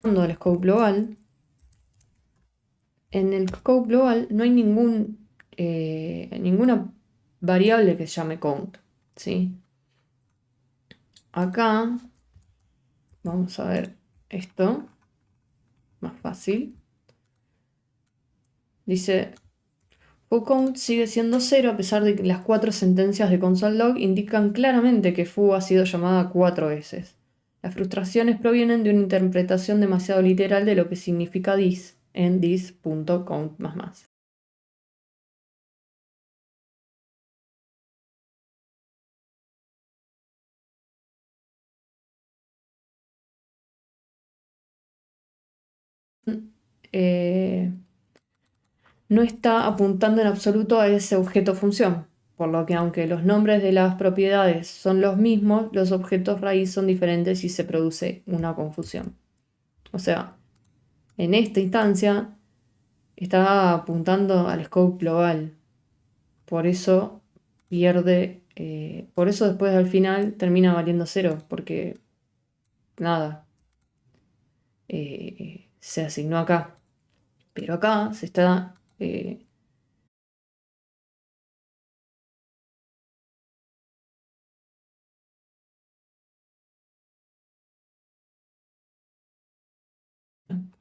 Cuando el scope global, en el scope global no hay ninguna variable que se llame count, ¿sí? Acá, vamos a ver esto, más fácil. Dice, foo count sigue siendo 0 a pesar de que las 4 sentencias de console log indican claramente que foo ha sido llamada 4 veces. Las frustraciones provienen de una interpretación demasiado literal de lo que significa this en this.count más más. No está apuntando en absoluto a ese objeto función, por lo que aunque los nombres de las propiedades son los mismos, los objetos raíz son diferentes y se produce una confusión. O sea, en esta instancia está apuntando al scope global, por eso pierde, por eso después al final termina valiendo 0, porque nada, se asignó acá, pero acá se está...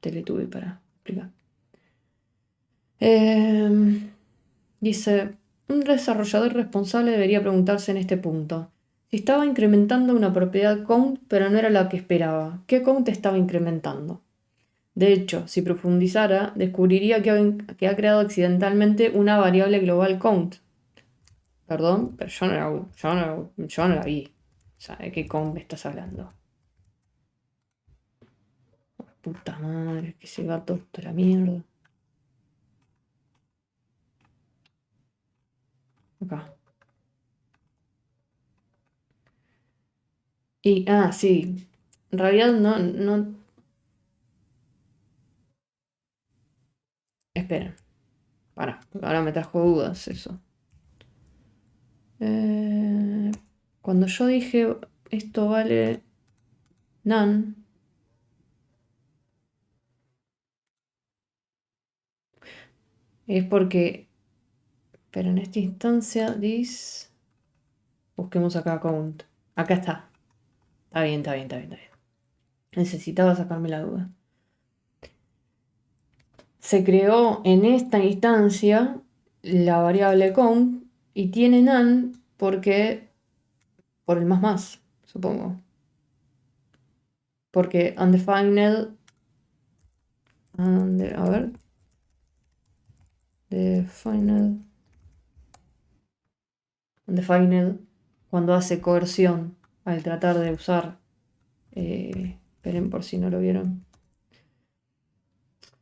Teletuve para explicar. Dice, un desarrollador responsable debería preguntarse en este punto. Si estaba incrementando una propiedad count, pero no era la que esperaba, ¿qué count estaba incrementando? De hecho, si profundizara, descubriría que ha creado accidentalmente una variable global count. Perdón, pero yo no la vi. O sea, ¿de qué count me estás hablando? Puta madre, que ese gato está la mierda. Acá. Sí. En realidad no. Esperen, para, porque ahora me trajo dudas eso. Eh, Cuando yo dije esto vale none, es porque, pero en esta instancia, busquemos acá count. Acá está. Está bien, está bien, está bien, está bien. Necesitaba sacarme la duda. Se creó en esta instancia la variable count y tiene none porque por el más, supongo. Porque undefined, a ver, defined, undefined, cuando hace coerción al tratar de usar, esperen por si no lo vieron.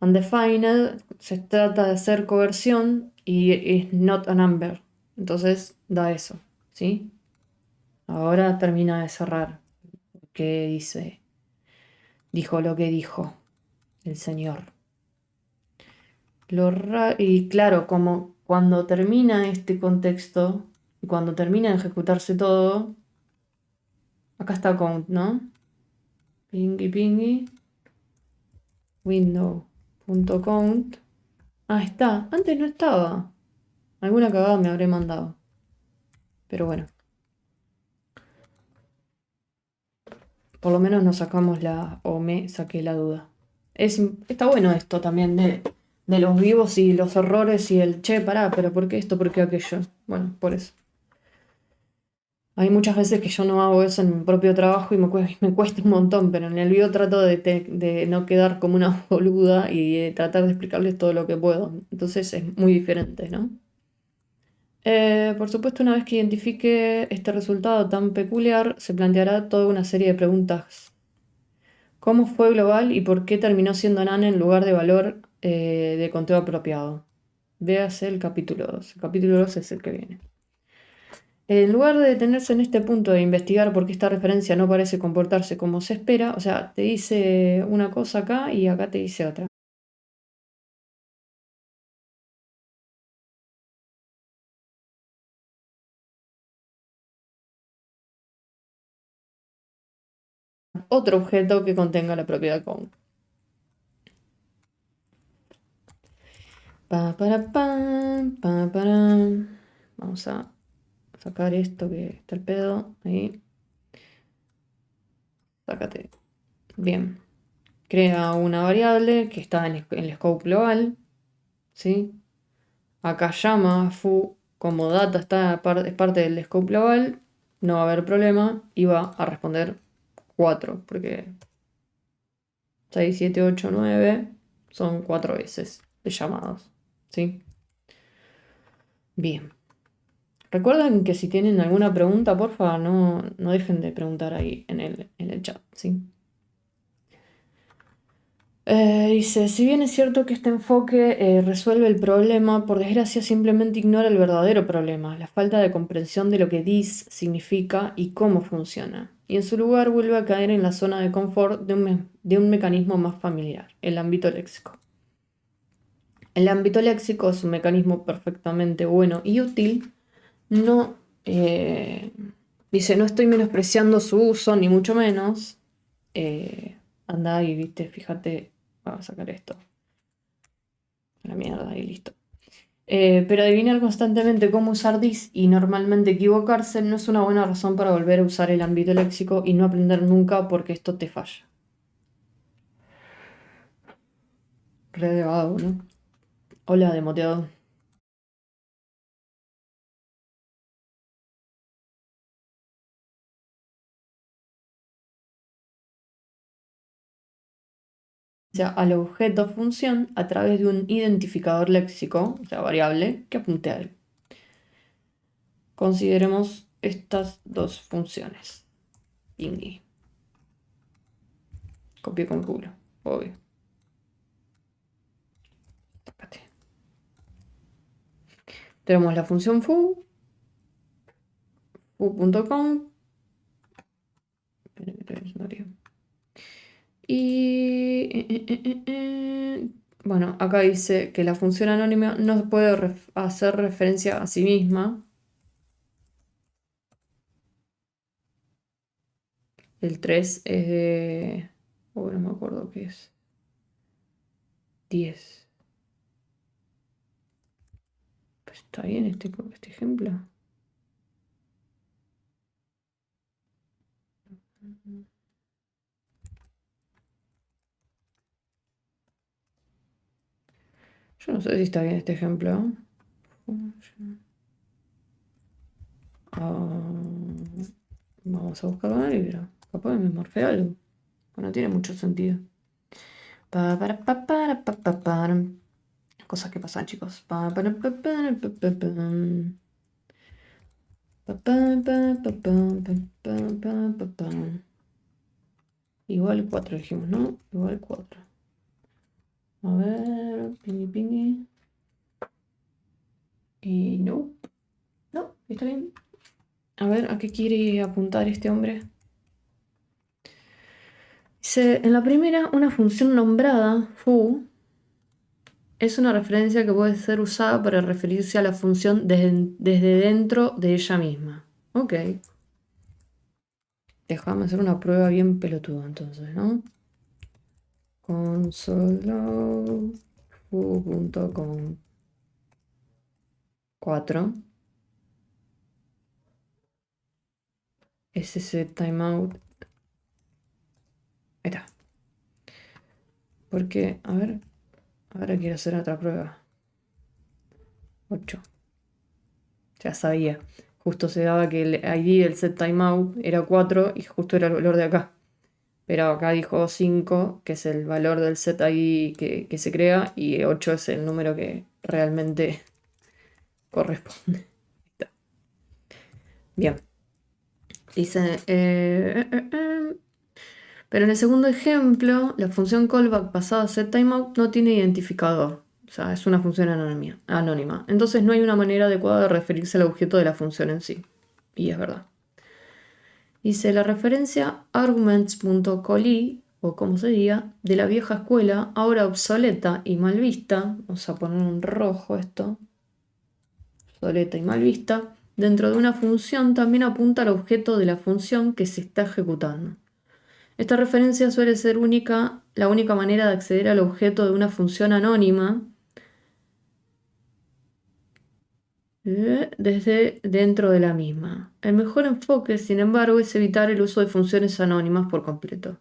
Undefined se trata de hacer coerción y es not a number. Entonces da eso, ¿sí? Ahora termina de cerrar. ¿Qué dice? Dijo lo que dijo el señor. Y claro, como cuando termina este contexto y cuando termina de ejecutarse todo, acá está count, ¿no? Pingy pingy, window.count. Ah, está. Antes no estaba. Alguna cagada me habré mandado. Pero bueno, por lo menos nos sacamos o me saqué la duda. Está bueno esto también de los vivos y los errores y el che, pará, pero ¿por qué esto? ¿Por qué aquello? Bueno, por eso. Hay muchas veces que yo no hago eso en mi propio trabajo y me cuesta un montón, pero en el video trato de no quedar como una boluda y de tratar de explicarles todo lo que puedo. Entonces es muy diferente, ¿no? Por supuesto, una vez que identifique este resultado tan peculiar, se planteará toda una serie de preguntas. ¿Cómo fue global y por qué terminó siendo NaN en lugar de valor de conteo apropiado? Véase el capítulo 2. El capítulo 2 es el que viene. En lugar de detenerse en este punto de investigar por qué esta referencia no parece comportarse como se espera, o sea, te dice una cosa acá y acá te dice otra. Otro objeto que contenga la propiedad con. Pa, para, para. Vamos a sacar esto que está el pedo. Ahí. Sácate. Bien. Crea una variable que está en el scope global. ¿Sí? Acá llama foo como data es parte del scope global. No va a haber problema. Y va a responder 4. Porque 6, 7, 8, 9 son 4 veces de llamados. ¿Sí? Bien. Recuerden que si tienen alguna pregunta, porfa, no dejen de preguntar ahí en el chat, ¿sí? Dice, si bien es cierto que este enfoque resuelve el problema, por desgracia simplemente ignora el verdadero problema, la falta de comprensión de lo que this significa y cómo funciona. Y en su lugar vuelve a caer en la zona de confort de un mecanismo más familiar, el ámbito léxico. El ámbito léxico es un mecanismo perfectamente bueno y útil. No, dice, no estoy menospreciando su uso, ni mucho menos. Anda y, viste, fíjate, vamos a sacar esto. La mierda y listo. Pero adivinar constantemente cómo usar this y normalmente equivocarse no es una buena razón para volver a usar el ámbito léxico y no aprender nunca porque esto te falla. Re de vago, ¿no? Hola, demoteado. sea, al objeto función a través de un identificador léxico, o sea, variable, que apunte a él. Consideremos estas dos funciones. Pingui. Copio con culo, obvio. Tócate. Tenemos la función foo.com. Y bueno, acá dice que la función anónima no puede hacer referencia a sí misma. El 3 es de... Oh, no me acuerdo qué es. 10. Pues está bien este ejemplo. Yo no sé si está bien este ejemplo. Vamos a buscarlo en el libro. Capaz me morfé algo. No tiene mucho sentido. Cosas que pasan, chicos. Igual 4 dijimos, ¿no? Igual 4. A ver, pingui pingui. Y no. No, está bien. A ver, ¿a qué quiere apuntar este hombre? Dice, en la primera, una función nombrada, foo, es una referencia que puede ser usada para referirse a la función desde dentro de ella misma. Ok. Déjame hacer una prueba bien pelotuda entonces, ¿no? Console foo.com 4 ss timeout. Ahí está. Porque, a ver, ahora quiero hacer otra prueba. 8. Ya sabía. Justo se daba que el ID del set timeout era 4 y justo era el valor de acá. Pero acá dijo 5, que es el valor del set ID que se crea, y 8 es el número que realmente corresponde. Ahí está. Bien. Dice, pero en el segundo ejemplo, la función callback pasada a setTimeout no tiene identificador. O sea, es una función anónima. Entonces no hay una manera adecuada de referirse al objeto de la función en sí. Y es verdad. Dice, la referencia arguments.coli, o como se diga, de la vieja escuela, ahora obsoleta y mal vista, vamos a poner en rojo esto, obsoleta y mal vista, dentro de una función también apunta al objeto de la función que se está ejecutando. Esta referencia suele ser la única manera de acceder al objeto de una función anónima desde dentro de la misma. El mejor enfoque, sin embargo, es evitar el uso de funciones anónimas por completo.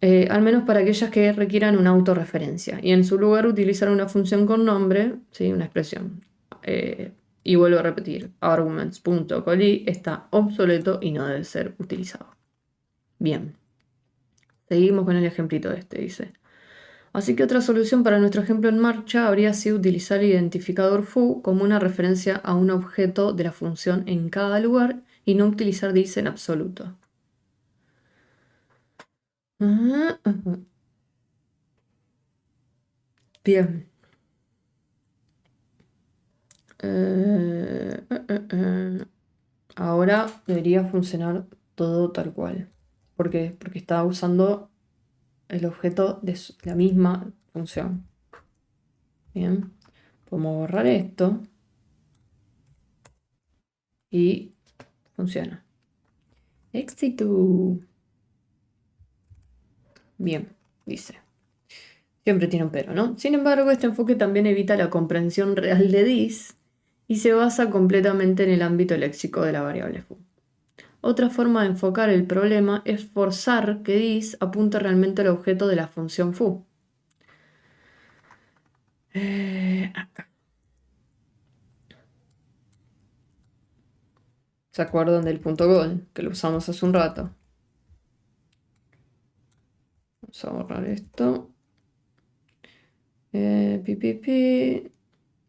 Al menos para aquellas que requieran una autorreferencia. Y en su lugar utilizar una función con nombre, ¿sí? Una expresión. Y vuelvo a repetir, arguments.coli está obsoleto y no debe ser utilizado. Bien. Seguimos con el ejemplito este, dice. Así que otra solución para nuestro ejemplo en marcha habría sido utilizar el identificador foo como una referencia a un objeto de la función en cada lugar y no utilizar this en absoluto. Bien. Ahora debería funcionar todo tal cual. ¿Por qué? Porque está usando el objeto de la misma función. Bien. Podemos borrar esto. Y funciona. Éxito. Bien, dice. Siempre tiene un pero, ¿no? Sin embargo, este enfoque también evita la comprensión real de this y se basa completamente en el ámbito léxico de la variable foo. Otra forma de enfocar el problema es forzar que this apunte realmente al objeto de la función foo. Acá. ¿Se acuerdan del punto goal que lo usamos hace un rato? Vamos a borrar esto. Pi.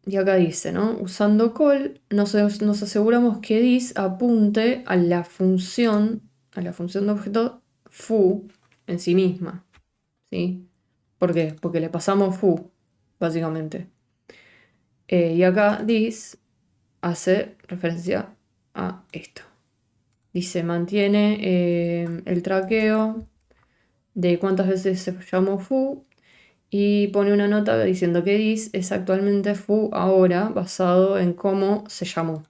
Y acá dice, ¿no? Usando call, nos aseguramos que this apunte a la función de objeto foo en sí misma. ¿Sí? ¿Por qué? Porque le pasamos foo, básicamente. Y acá this hace referencia a esto. Dice, mantiene el traqueo de cuántas veces se llamó foo y pone una nota diciendo que this es actualmente foo ahora basado en cómo se llamó,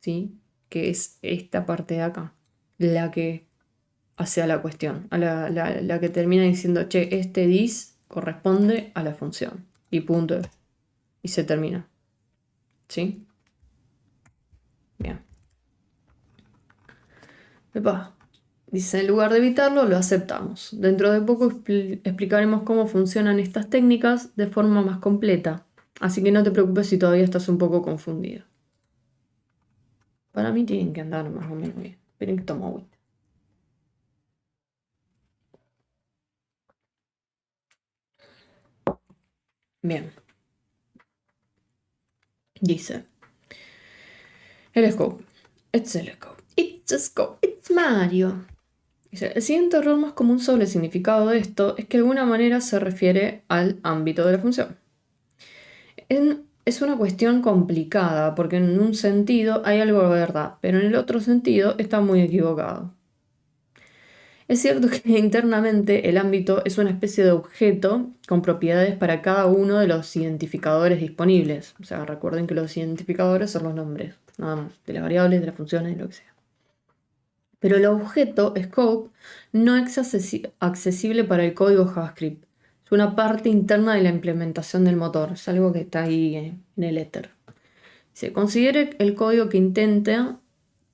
¿sí? Que es esta parte de acá, la que hace a la cuestión, la que termina diciendo, che, este this corresponde a la función y punto, y se termina, ¿sí? Bien. Epa. Dice, en lugar de evitarlo, lo aceptamos. Dentro de poco explicaremos cómo funcionan estas técnicas de forma más completa. Así que no te preocupes si todavía estás un poco confundido. Para mí tienen que andar más o menos bien. Esperen que tomo agüita. Bien. Dice, el scope. It's el scope. It's a scope. It's Mario. Dice, el siguiente error más común sobre el significado de esto es que de alguna manera se refiere al ámbito de la función. Es una cuestión complicada porque en un sentido hay algo de verdad, pero en el otro sentido está muy equivocado. Es cierto que internamente el ámbito es una especie de objeto con propiedades para cada uno de los identificadores disponibles. O sea, recuerden que los identificadores son los nombres, nada más, de las variables, de las funciones, de lo que sea. Pero el objeto, scope, no es accesible para el código JavaScript. Es una parte interna de la implementación del motor. Es algo que está ahí en el éter. Se considere el código que intenta,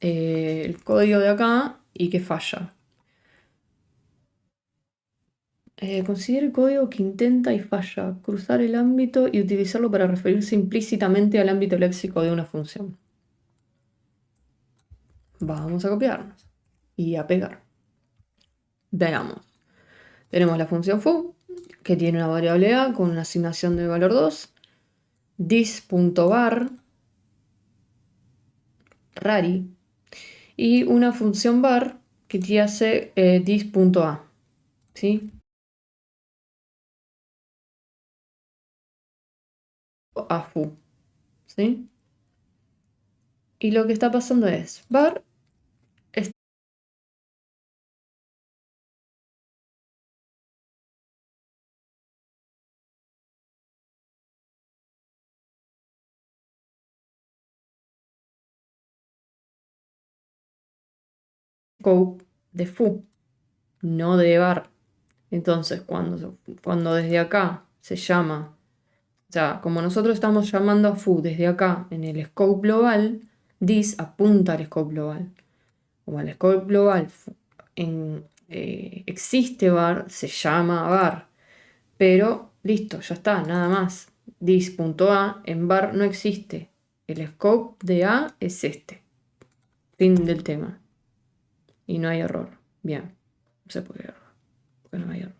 el código de acá y que falla. Considere el código que intenta y falla, cruzar el ámbito y utilizarlo para referirse implícitamente al ámbito léxico de una función. Vamos a copiarnos y a pegar. Veamos. Tenemos la función foo, que tiene una variable a con una asignación de valor 2, this.var, rari, y una función var que te hace this.a, ¿sí? A foo, ¿sí? Y lo que está pasando es var scope de foo, no de var. Entonces, cuando desde acá se llama, o sea, como nosotros estamos llamando a foo desde acá en el scope global, this apunta al scope global. Como el scope global existe var, se llama var. Pero listo, ya está, nada más. This.a en var no existe. El scope de A es este. Fin del tema. Y no hay error. Bien. No sé por qué hay error. Porque no hay error.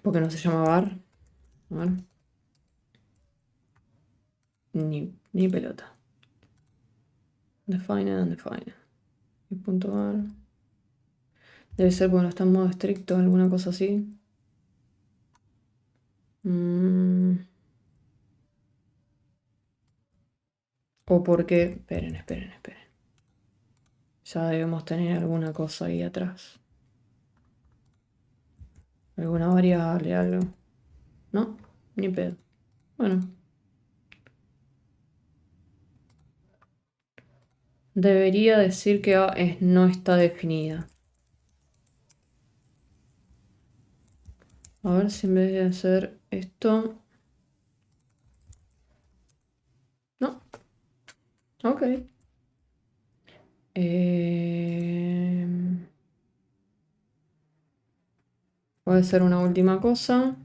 Porque no se llama var. A ver. Ni pelota. Define undefined. Y punto var. Debe ser porque no está en modo estricto, alguna cosa así. O porque. Esperen. Ya debemos tener alguna cosa ahí atrás. Alguna variable, algo. ¿No? Ni pedo. Bueno. Debería decir que A no está definida. A ver si en vez de hacer esto... No. Ok. Voy a hacer una última cosa.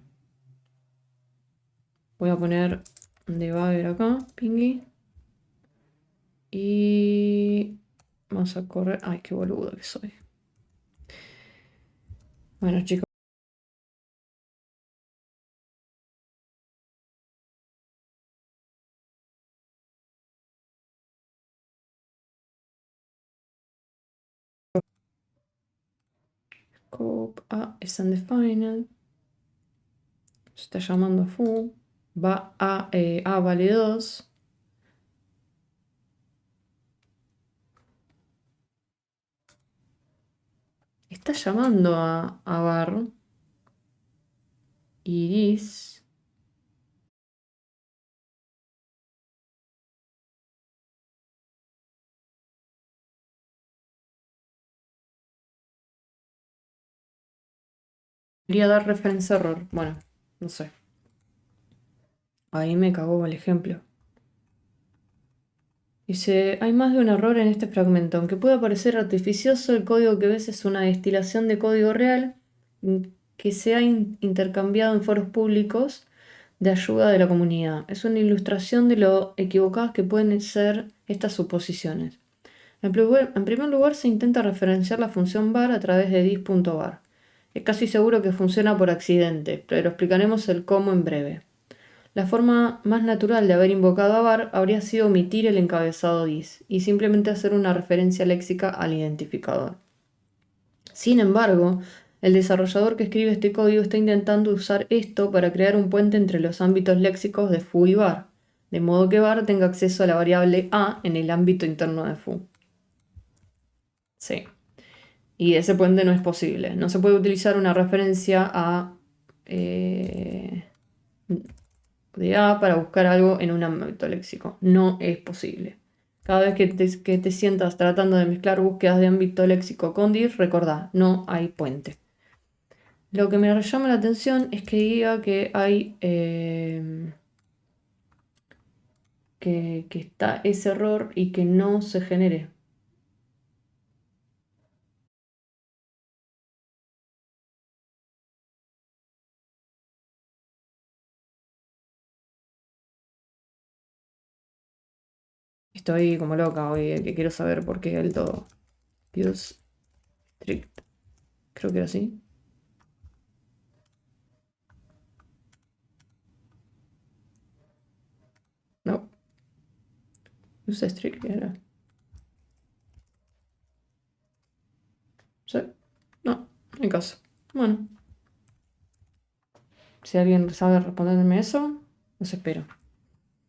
Voy a poner debugger acá, pingui. Y vamos a correr. Ay, qué boludo que soy. Bueno, chicos. Scope A is undefined. Se está llamando a foo. Va a A vale 2. Está llamando a var. Y this. Quería dar reference error. Bueno, no sé. Ahí me cagó el ejemplo. Dice, hay más de un error en este fragmento. Aunque pueda parecer artificioso, el código que ves es una destilación de código real que se ha intercambiado en foros públicos de ayuda de la comunidad. Es una ilustración de lo equivocadas que pueden ser estas suposiciones. En primer lugar, se intenta referenciar la función var a través de dis.var. Es casi seguro que funciona por accidente, pero explicaremos el cómo en breve. La forma más natural de haber invocado a var habría sido omitir el encabezado dis y simplemente hacer una referencia léxica al identificador. Sin embargo, el desarrollador que escribe este código está intentando usar esto para crear un puente entre los ámbitos léxicos de foo y var, de modo que var tenga acceso a la variable a en el ámbito interno de foo. Sí. Y ese puente no es posible. No se puede utilizar una referencia de A para buscar algo en un ámbito léxico. No es posible. Cada vez que te sientas tratando de mezclar búsquedas de ámbito léxico con dir, recordá, no hay puente. Lo que me llama la atención es que diga que hay que está ese error y que no se genere. Estoy como loca hoy, que quiero saber por qué el todo. Dios strict. Creo que era así. No. Use strict era. Sí. No, no hay caso. Bueno, si alguien sabe responderme eso, los espero.